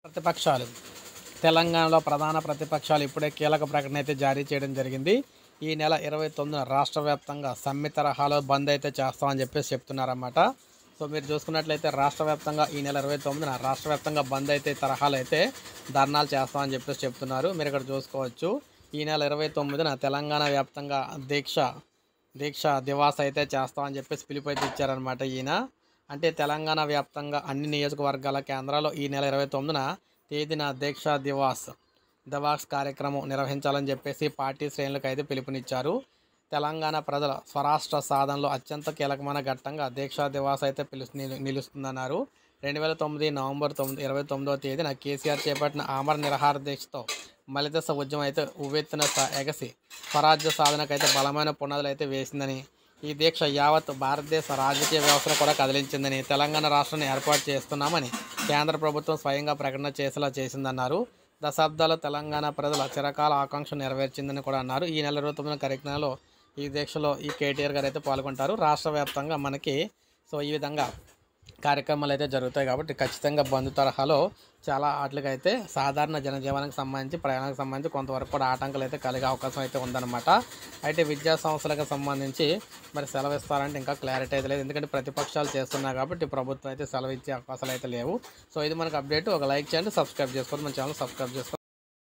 ప్రతిపక్షాలు తెలంగాణలో ప్రధాన ప్రతిపక్షాలు ఇప్పుడే కీలక ప్రకటన అయితే జారీ చేయడం జరిగింది. ఈ నెల 29న రాష్ట్ర వ్యాప్తంగా సమ్మె తరహాలో బంద్ అయితే చేస్తామని చెప్పేసి చెప్తున్నారన్నమాట. సో మీరు చూసుకున్నట్లయితే రాష్ట్ర వ్యాప్తంగా ఈ నెల 29న రాష్ట్ర వ్యాప్తంగా బంద్ అయితే తరహాలో అయితే ధర్నాలు చేస్తామని చెప్పేసి చెప్తున్నారు. మీరు ఇక్కడ చూసుకోవచ్చు. ఈ నెల 29న తెలంగాణ వ్యాప్తంగా దీక్ష దివాస్ అయితే చేస్తామని చెప్పేసి పిలుపు అయితే ఇచ్చారనమాట. ఈయన అంటే తెలంగాణ వ్యాప్తంగా అన్ని నియోజకవర్గాల కేంద్రాల్లో ఈ నెల 29న తేదీన దీక్షా దివాస్ కార్యక్రమం నిర్వహించాలని చెప్పేసి పార్టీ శ్రేణులకు అయితే పిలుపునిచ్చారు. తెలంగాణ ప్రజల స్వరాష్ట్ర సాధనలో అత్యంత కీలకమైన ఘట్టంగా దీక్షా దివాస్ అయితే నిలుస్తుందన్నారు. 2009 నవంబర్ 29వ తేదీన కేసీఆర్ చేపట్టిన ఆమర నిరాహార దీక్షతో మలిదశ ఉద్యమం అయితే ఉవ్వెత్తున ఎగసి స్వరాజ్య సాధనకైతే బలమైన పునాదులు అయితే వేసిందని, ఈ దీక్ష యావత్ భారతదేశ రాజకీయ వ్యవస్థను కూడా కదిలించిందని, తెలంగాణ రాష్ట్రాన్ని ఏర్పాటు చేస్తున్నామని కేంద్ర ప్రభుత్వం స్వయంగా ప్రకటన చేసేలా చేసిందన్నారు. దశాబ్దాల తెలంగాణ ప్రజల చిరకాల ఆకాంక్ష నెరవేర్చిందని కూడా అన్నారు. ఈ నెల 29న కార్యక్రమంలో ఈ దీక్షలో ఈ కేటీఆర్ గారు అయితే పాల్గొంటారు. రాష్ట్ర వ్యాప్తంగా మనకి ఈ విధంగా కార్యక్రమాలు అయితే జరుగుతాయి కాబట్టి ఖచ్చితంగా బంద్ తరహాలో చాలా వాటికైతే సాధారణ జనజీవనానికి సంబంధించి ప్రయాణానికి సంబంధించి కొంతవరకు కూడా ఆటంకాలు అయితే కలిగే అవకాశం అయితే ఉందన్నమాట. అయితే విద్యా సంస్థలకు సంబంధించి మరి సెలవు ఇస్తారంటే ఇంకా క్లారిటీ అయితే లేదు. ఎందుకంటే ప్రతిపక్షాలు చేస్తున్నాయి కాబట్టి ప్రభుత్వం అయితే సెలవు ఇచ్చే అవకాశాలు అయితే లేవు. సో ఇది మనకు అప్డేట్. ఒక లైక్ చేయండి, సబ్స్క్రైబ్ చేసుకోండి, మన ఛానల్ సబ్స్క్రైబ్ చేసుకోండి.